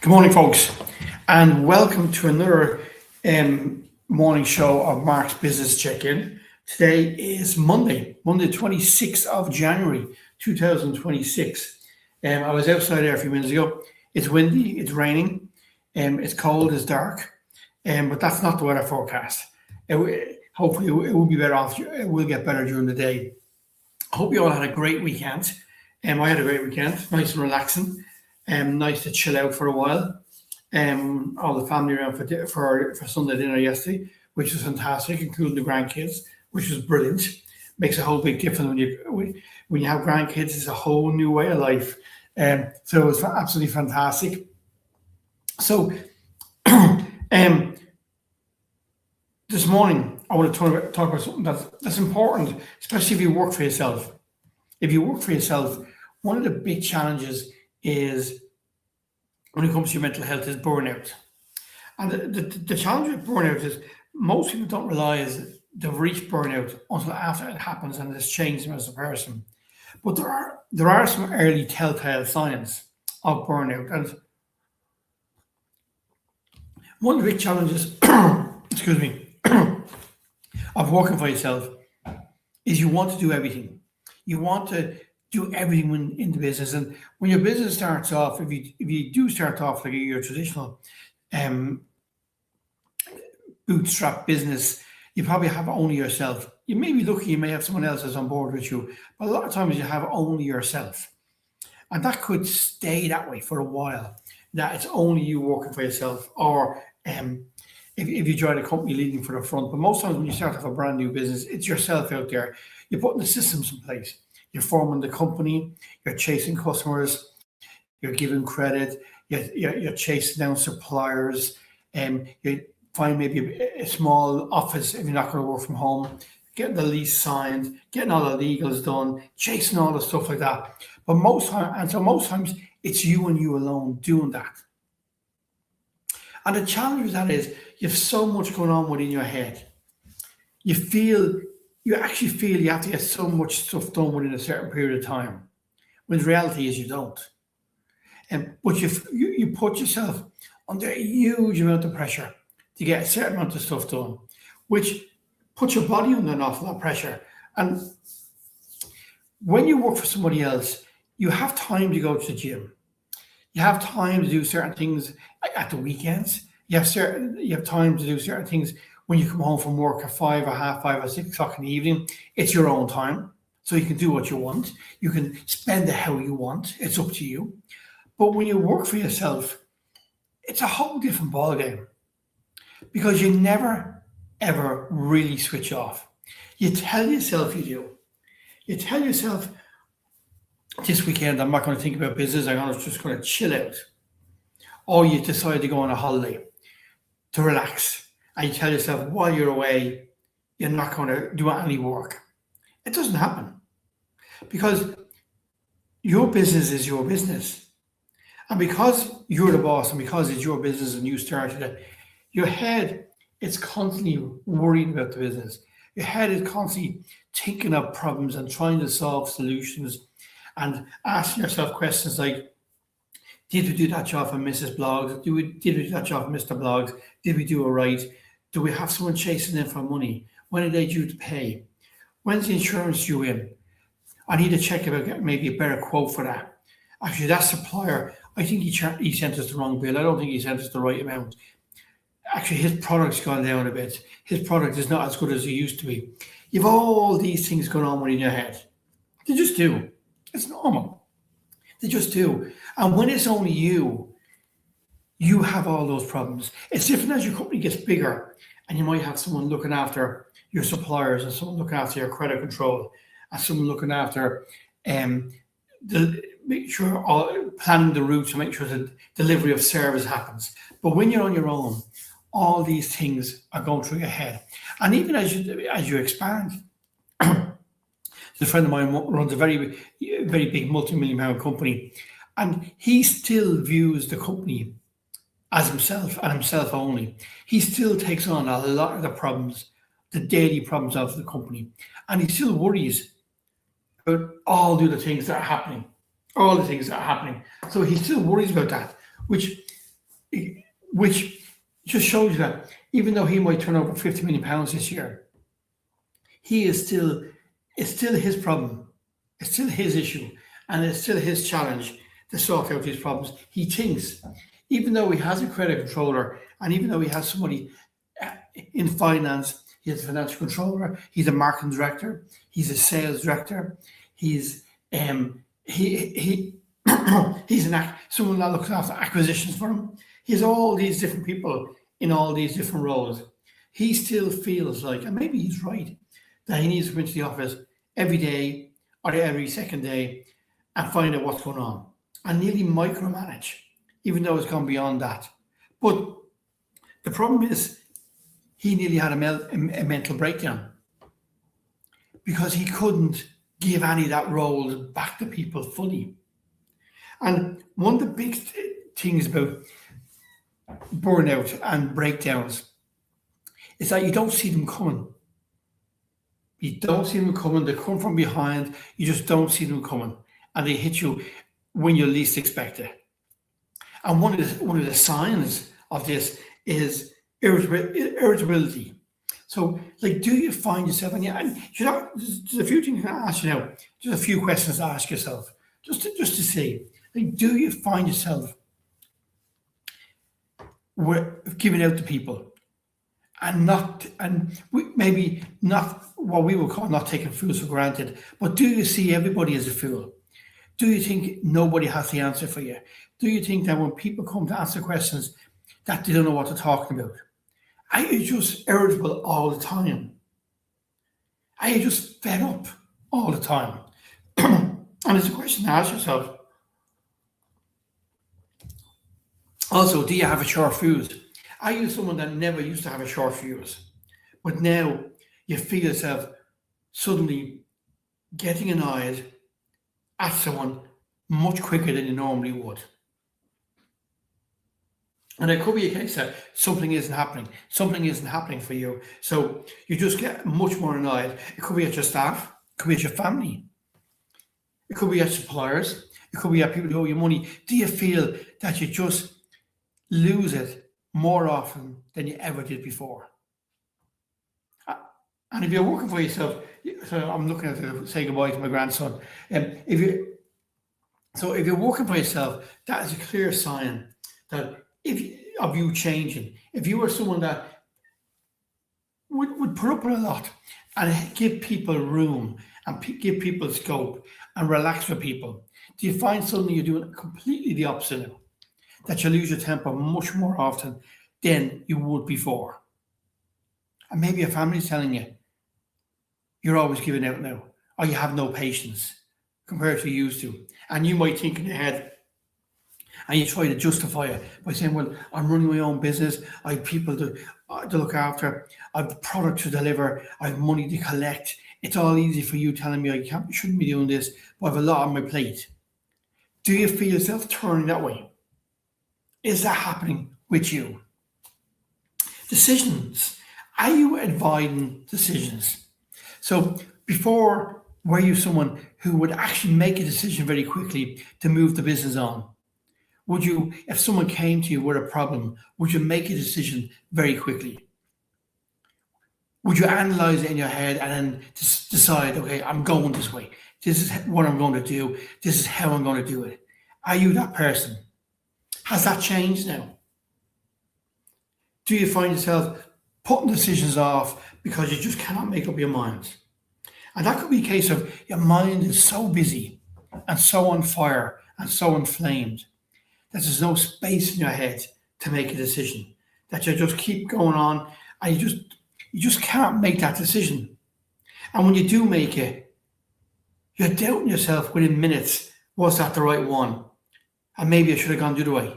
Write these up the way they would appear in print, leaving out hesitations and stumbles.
Good morning, folks, and welcome to another morning show of Mark's Business Check-In. Today is Monday, 26th of January, 2026. I was outside there a few minutes ago. It's windy, it's raining, it's cold, it's dark, but that's not the weather forecast. Hopefully, it will be better off. It will get better during the day. I hope you all had a great weekend. I had a great weekend, nice and relaxing. Nice to chill out for a while. All the family around for Sunday dinner yesterday, which was fantastic, including the grandkids, which was brilliant. Makes a whole big difference when you have grandkids. It's a whole new way of life. So it was absolutely fantastic. So this morning I want to talk about something that's important, especially if you work for yourself. If you work for yourself, one of the big challenges is when it comes to your mental health is burnout. And the challenge with burnout is most people don't realize they've reached burnout until after it happens and it's changed them as a person. But there are some early telltale signs of burnout. And one of the big challenges, excuse me, of working for yourself is you want to do everything. You want to do everything in the business, and when your business starts off, if you do start off like your traditional bootstrap business, you probably have only yourself. You may be lucky; you may have someone else that's on board with you, but a lot of times you have only yourself, and that could stay that way for a while. That it's only you working for yourself, or if you join a company leading for the front. But most times when you start off a brand new business, it's yourself out there. You're putting the systems in place. You're forming the company, you're chasing customers, you're giving credit, you're chasing down suppliers, you find maybe a small office if you're not going to work from home, getting the lease signed, getting all the legals done, chasing all the stuff like that. But most times it's you and you alone doing that. And the challenge with that is you have so much going on within your head. You actually feel you have to get so much stuff done within a certain period of time, when the reality is you don't. But you put yourself under a huge amount of pressure to get a certain amount of stuff done, which puts your body under an awful lot of pressure. And when you work for somebody else, you have time to go to the gym. You have time to do certain things at the weekends. You have time to do certain things when you come home from work at 5 or half 5 or 6 o'clock in the evening. It's your own time, so you can do what you want. You can spend it how you want. It's up to you. But when you work for yourself, it's a whole different ballgame, because you never, ever really switch off. You tell yourself you do. You tell yourself, this weekend I'm not going to think about business. Just going to chill out. Or you decide to go on a holiday to relax. And you tell yourself while you're away, you're not going to do any work. It doesn't happen, because your business is your business. And because you're the boss and because it's your business and you started it, your head is constantly worrying about the business. Your head is constantly thinking of problems and trying to solve solutions and asking yourself questions like, did we do that job for Mrs. Blogs? Did we do that job for Mr. Blogs? Did we do it right? Do we have someone chasing them for money? When are they due to pay? When's the insurance due in? I need to check if I get maybe a better quote for that. Actually, that supplier, I think he sent us the wrong bill. I don't think he sent us the right amount. Actually, his product's gone down a bit. His product is not as good as it used to be. You've all these things going on within your head. They just do. It's normal. They just do. And when it's only you have all those problems. It's different as your company gets bigger, and you might have someone looking after your suppliers, and someone looking after your credit control, and someone looking after planning the route to make sure the delivery of service happens. But when you're on your own, all these things are going through your head. And even as you expand, a friend of mine runs a very, very big multi-million-pound company, and he still views the company as himself and himself only. He still takes on a lot of the problems, the daily problems of the company, and he still worries about all the other things that are happening, So he still worries about that, which which just shows you that even though he might turn over £50 million this year, he is still, it's still his problem. It's still his issue. And it's still his challenge to sort out these problems. He thinks, even though he has a credit controller and even though he has somebody in finance, he has a financial controller, he's a marketing director, he's a sales director, he's he he's someone that looks after acquisitions for him. He has all these different people in all these different roles. He still feels like, and maybe he's right, that he needs to go into the office every day or every second day and find out what's going on and nearly micromanage, even though it's gone beyond that. But the problem is he nearly had a mental breakdown because he couldn't give any of that role back to people fully. And one of the big things about burnout and breakdowns is that you don't see them coming. You don't see them coming. They come from behind. You just don't see them coming. And they hit you when you least expect it. And one of the signs of this is irritability. So, like, do you find yourself, and there's a few things I ask you now, just a few questions to ask yourself, just to see, like, do you find yourself giving out to people and maybe not what we would call not taking fools for granted, but do you see everybody as a fool? Do you think nobody has the answer for you? Do you think that when people come to answer questions that they don't know what they're talking about? Are you just irritable all the time? Are you just fed up all the time? And it's a question to ask yourself. Also, do you have a short fuse? Are you someone that never used to have a short fuse, but now you feel yourself suddenly getting annoyed at someone much quicker than you normally would? And it could be a case that something isn't happening for you. So you just get much more annoyed. It could be at your staff, it could be at your family, it could be at suppliers, it could be at people who owe you money. Do you feel that you just lose it more often than you ever did before? And if you're working for yourself, so I'm looking to say goodbye to my grandson. If you're working for yourself, that is a clear sign that of you changing. If you were someone that would put up with a lot and give people room and give people scope and relax with people, do you find suddenly you're doing completely the opposite now? That you lose your temper much more often than you would before? And maybe your family's telling you you're always giving out now, or you have no patience compared to you used to. And you might think in your head, and you try to justify it by saying, well, I'm running my own business, I have people to look after, I have product to deliver, I have money to collect. It's all easy for you telling me I shouldn't be doing this, but I have a lot on my plate. Do you feel yourself turning that way? Is that happening with you? Decisions. Are you avoiding decisions? So before, were you someone who would actually make a decision very quickly to move the business on? Would you, if someone came to you with a problem, would you make a decision very quickly? Would you analyze it in your head and then decide, okay, I'm going this way. This is what I'm going to do. This is how I'm going to do it. Are you that person? Has that changed now? Do you find yourself putting decisions off because you just cannot make up your mind? And that could be a case of your mind is so busy and so on fire and so inflamed that there's no space in your head to make a decision, that you just keep going on and you just can't make that decision. And when you do make it, you're doubting yourself within minutes, was that the right one? And maybe I should have gone the other way.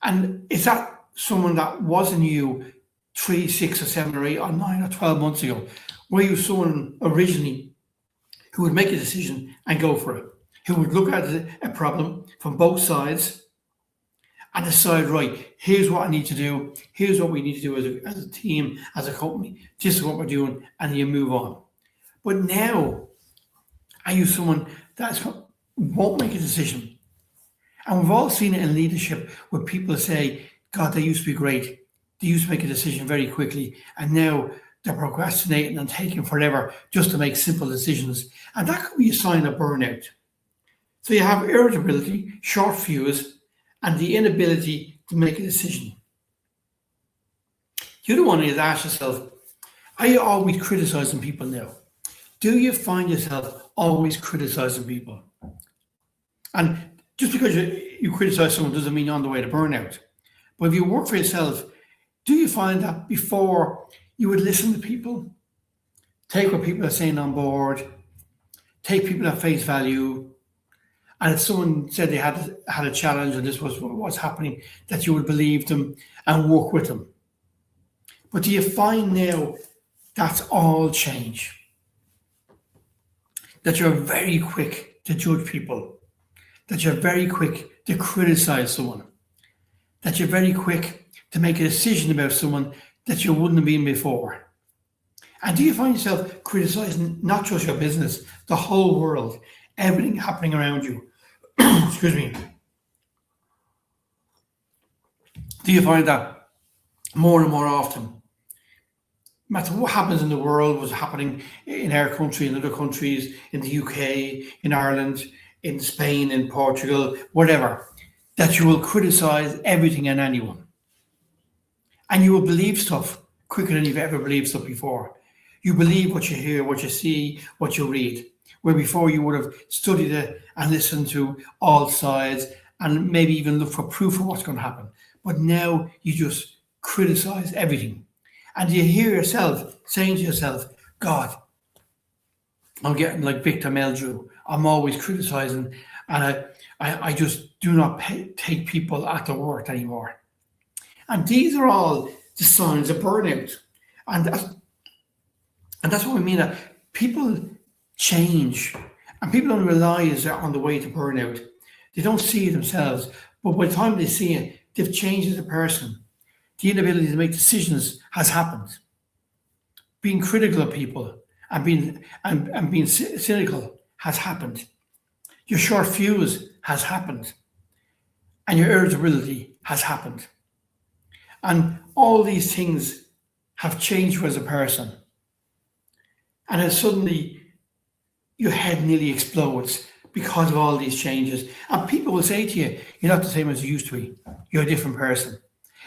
And is that someone that wasn't you 3, 6 or 7 or 8 or 9 or 12 months ago? Were you someone originally who would make a decision and go for it? Who would look at a problem from both sides and decide, right, here's what I need to do, here's what we need to do as a team, as a company, this is what we're doing, and you move on. But now, are you someone that won't make a decision? And we've all seen it in leadership where people say, God, they used to be great. They used to make a decision very quickly. And now they're procrastinating and taking forever just to make simple decisions. And that could be a sign of burnout. So you have irritability, short fuse, and the inability to make a decision. The other one is ask yourself, are you always criticizing people now? Do you find yourself always criticizing people? And just because you criticize someone doesn't mean you're on the way to burnout. But if you work for yourself, do you find that before you would listen to people, take what people are saying on board, take people at face value, and if someone said they had a challenge and this was what was happening, that you would believe them and work with them? But do you find now that's all change? That you're very quick to judge people, that you're very quick to criticize someone, that you're very quick to make a decision about someone that you wouldn't have been before. And do you find yourself criticizing not just your business, the whole world, everything happening around you? Excuse me. Do you find that more and more often? No matter what happens in the world, what's happening in our country, in other countries, in the UK, in Ireland, in Spain, in Portugal, whatever, that you will criticize everything and anyone. And you will believe stuff quicker than you've ever believed stuff before. You believe what you hear, what you see, what you read, where before you would have studied it and listened to all sides and maybe even look for proof of what's going to happen. But now you just criticize everything. And you hear yourself saying to yourself, God, I'm getting like Victor Meldrew. I'm always criticizing, and I just do not take people at their word anymore. And these are all the signs of burnout. And that's what we mean, that people change and people don't realize they're on the way to burnout. They don't see it themselves, but by the time they see it, they've changed as a person. The inability to make decisions has happened. Being critical of people and being cynical has happened. Your short fuse has happened. And your irritability has happened. And all these things have changed you as a person. And then suddenly your head nearly explodes because of all these changes. And people will say to you, you're not the same as you used to be. You're a different person.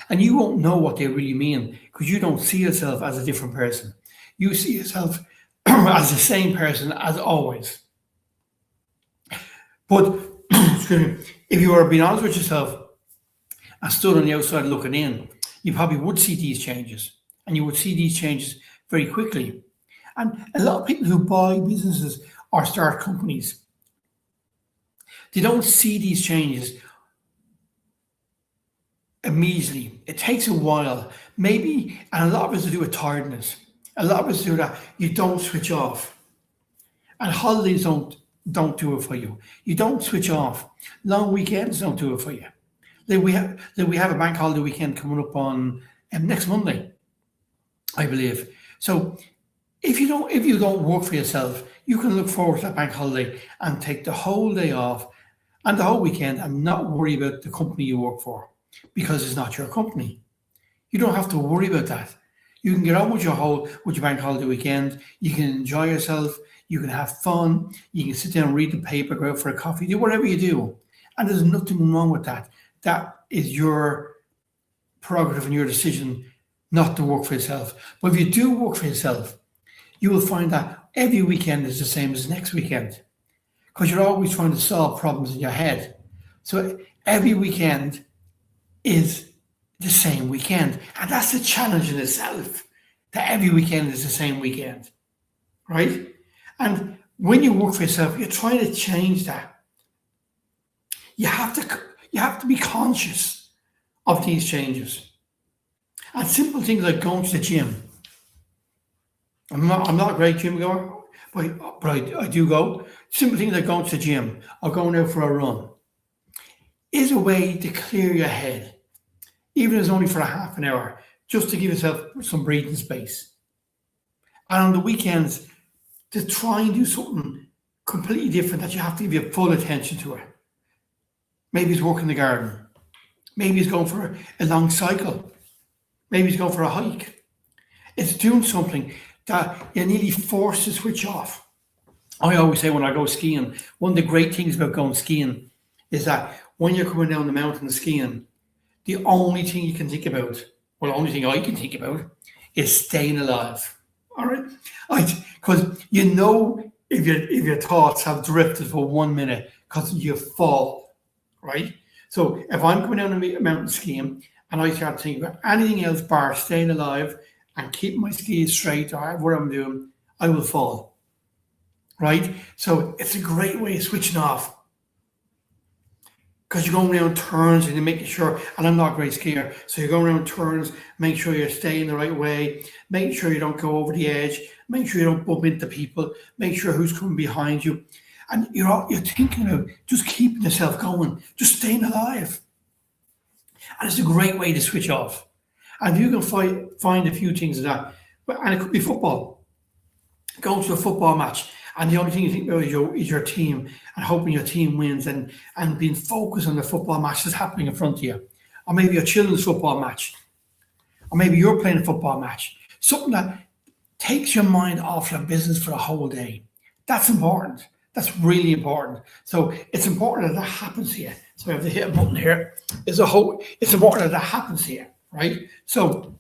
And you won't know what they really mean because you don't see yourself as a different person. You see yourself as the same person as always. But excuse me, if you were being honest with yourself and stood on the outside looking in, you probably would see these changes. And you would see these changes very quickly. And a lot of people who buy businesses or start companies, they don't see these changes immediately. It takes a while, maybe, and a lot of it's to do with tiredness. A lot of it's to do with that you don't switch off. And holidays don't do it for you. You don't switch off. Long weekends don't do it for you. We have a bank holiday weekend coming up on next Monday, I believe. So if you don't work for yourself, you can look forward to that bank holiday and take the whole day off and the whole weekend and not worry about the company you work for because it's not your company. You don't have to worry about that. You can get on with your bank holiday weekend. You can enjoy yourself. You can have fun. You can sit down and read the paper, go out for a coffee, do whatever you do. And there's nothing wrong with that. That is your prerogative and your decision not to work for yourself. But if you do work for yourself, you will find that every weekend is the same as the next weekend because you're always trying to solve problems in your head. So every weekend is the same weekend. And that's the challenge in itself, that every weekend is the same weekend, right? And when you work for yourself, you're trying to change that. You have to be conscious of these changes. And simple things like going to the gym. I'm not a great gym goer, but I do go. Simple things like going to the gym or going out for a run is a way to clear your head, even if it's only for a half an hour, just to give yourself some breathing space. And on the weekends, to try and do something completely different that you have to give your full attention to it. Maybe he's working the garden. Maybe he's going for a long cycle. Maybe he's going for a hike. It's doing something that you're nearly forced to switch off. I always say when I go skiing, one of the great things about going skiing is that when you're coming down the mountain skiing, the only thing you can think about, well, the only thing I can think about is staying alive. All right? Because you know if your thoughts have drifted for 1 minute because you fall, right? So if I'm coming down a mountain skiing and I start thinking about anything else bar staying alive and keeping my skis straight or whatever I'm doing, I will fall, right? So it's a great way of switching off because you're going around turns and you're making sure, and I'm not a great skier, so you're going around turns, make sure you're staying the right way, make sure you don't go over the edge, make sure you don't bump into people, make sure who's coming behind you. And you're thinking about just keeping yourself going, just staying alive. And it's a great way to switch off. And you can find a few things of that. And it could be football. Going to a football match, and the only thing you think about is your team and hoping your team wins and being focused on the football match that's happening in front of you. Or maybe a children's football match. Or maybe you're playing a football match. Something that takes your mind off your business for a whole day. That's important. That's really important. So it's important that happens here. So I have to hit a button here. It's important that happens here, right? So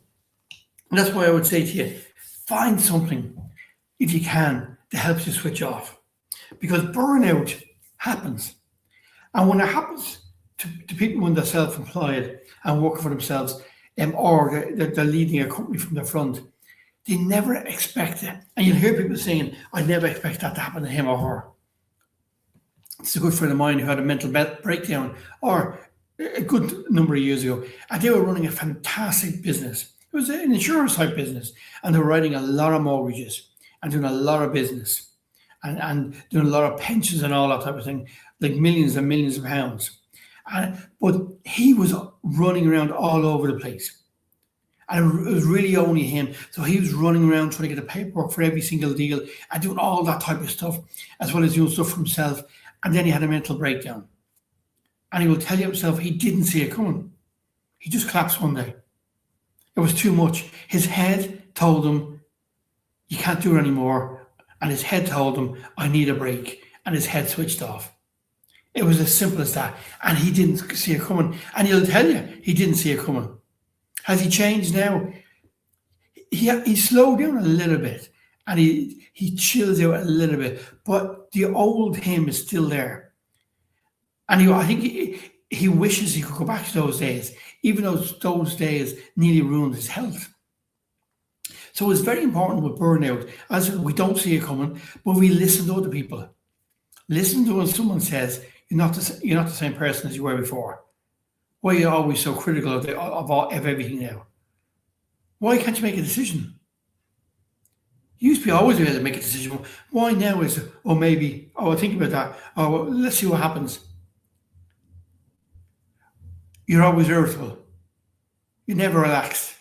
that's why I would say to you, find something, if you can, that helps you switch off. Because burnout happens. And when it happens to people when they're self-employed and working for themselves, or they're leading a company from the front, they never expect it. And you'll hear people saying, I never expect that to happen to him or her. It's a good friend of mine who had a mental breakdown or a good number of years ago, and they were running a fantastic business. It was an insurance type business, and they were writing a lot of mortgages and doing a lot of business and doing a lot of pensions and all that type of thing, like millions and millions of pounds. But he was running around all over the place. And it was really only him. So he was running around trying to get the paperwork for every single deal and doing all that type of stuff, as well as doing stuff for himself. And then he had a mental breakdown. And he will tell you himself he didn't see it coming. He just collapsed one day. It was too much. His head told him, you can't do it anymore. And his head told him, I need a break. And his head switched off. It was as simple as that. And he didn't see it coming. And he'll tell you he didn't see it coming. Has he changed now? He slowed down a little bit. And he chills out a little bit. But the old him is still there. And I think he wishes he could go back to those days, even though those days nearly ruined his health. So it's very important with burnout. As we don't see it coming, but we listen to other people. Listen to when someone says, you're not the same person as you were before. Why are you always so critical of everything now? Why can't you make a decision? You used to be always able to make a decision. Why now is it, I think about that. Oh, well, let's see what happens. You're always irritable. You never relax.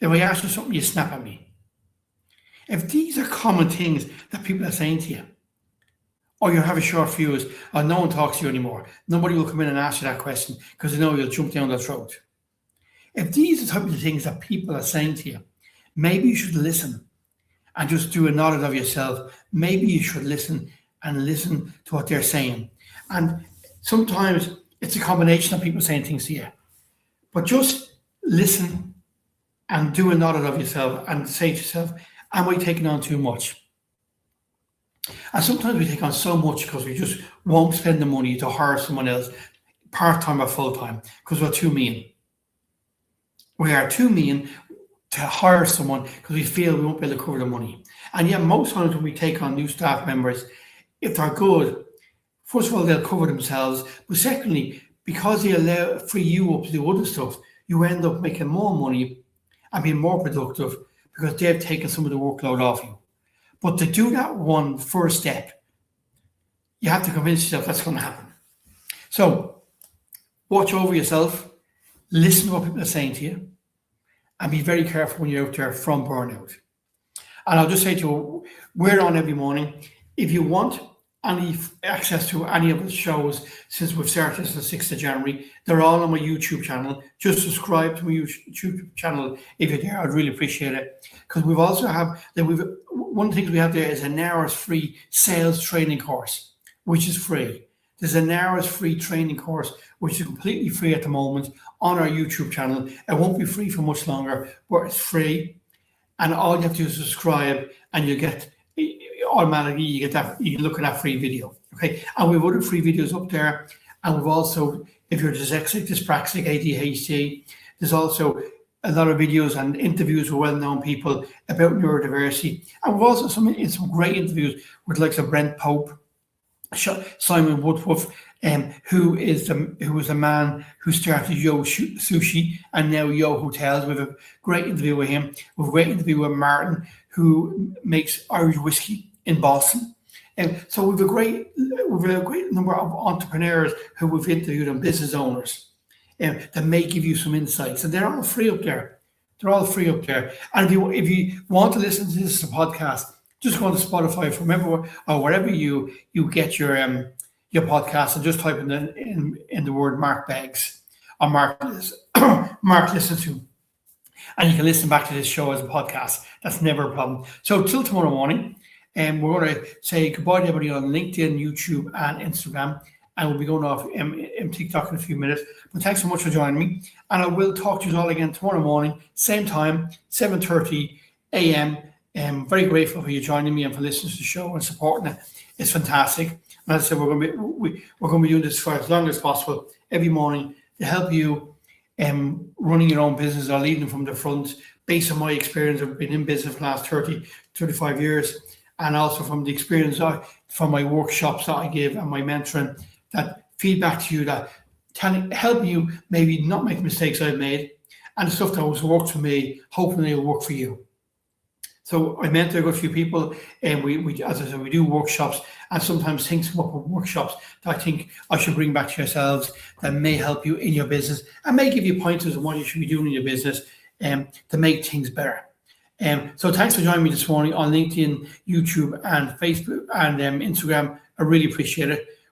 If I ask you something, you snap at me. If these are common things that people are saying to you, or you have a short fuse, or no one talks to you anymore, nobody will come in and ask you that question because they know you'll jump down their throat. If these are the type of things that people are saying to you, maybe you should listen and just do an audit of yourself. Maybe you should listen to what they're saying. And sometimes it's a combination of people saying things to you. But just listen and do an audit of yourself and say to yourself, am I taking on too much? And sometimes we take on so much because we just won't spend the money to hire someone else, part-time or full-time, because we're too mean. We are too mean to hire someone because we feel we won't be able to cover the money. And yet most times when we take on new staff members, if they're good, first of all, they'll cover themselves. But secondly, because they free you up to do other stuff, you end up making more money and being more productive because they've taken some of the workload off you. But to do that one first step, you have to convince yourself that's going to happen. So watch over yourself, listen to what people are saying to you, and be very careful when you're out there from burnout. And I'll just say to you, we're on every morning. If you want, any access to any of the shows since we've started since the 6th of January. They're all on my YouTube channel. Just subscribe to my YouTube channel if you're there. I'd really appreciate it. Because we've also have, one of the things we have there is an hour's free sales training course, which is free. There's an hour's free training course, which is completely free at the moment on our YouTube channel. It won't be free for much longer, but it's free. And all you have to do is subscribe and you get automatically, you get that, you look at that free video. Okay. And we have other free videos up there. And we've also, if you're dyslexic, dyspraxic, ADHD, there's also a lot of videos and interviews with well-known people about neurodiversity. And we've also some great interviews with likes of Brent Pope, Simon Woodruff, who was the man who started Yo Sushi and now Yo Hotels. We have a great interview with him. We have a great interview with Martin, who makes Irish whiskey in Boston. So we've a great number of entrepreneurs who we've interviewed and business owners that may give you some insights, and they're all free up there. They're all free up there. And if you want to listen to this podcast, just go on to Spotify from everywhere or wherever you get your podcast, and just type in the word Mark Beggs or Mark listen to, and you can listen back to this show as a podcast. That's never a problem. So till tomorrow morning, we're going to say goodbye to everybody on LinkedIn, YouTube, and Instagram, and we'll be going off TikTok in a few minutes. But thanks so much for joining me, and I will talk to you all again tomorrow morning, same time, 7:30 a.m. I'm very grateful for you joining me and for listening to the show and supporting it. It's fantastic. And as I said, we're going to be doing this for as long as possible every morning to help you running your own business or leading from the front, based on my experience. I've been in business for the last 35 years, and also from the experience from my workshops that I give and my mentoring, that feedback to you that help you maybe not make mistakes I've made, and the stuff that was worked for me, hopefully it'll work for you. So I mentor a good few people, and we, as I said, we do workshops, and sometimes things come up with workshops that I think I should bring back to yourselves that may help you in your business and may give you pointers on what you should be doing in your business to make things better. So thanks for joining me this morning on LinkedIn, YouTube, and Facebook, and Instagram. I really appreciate it.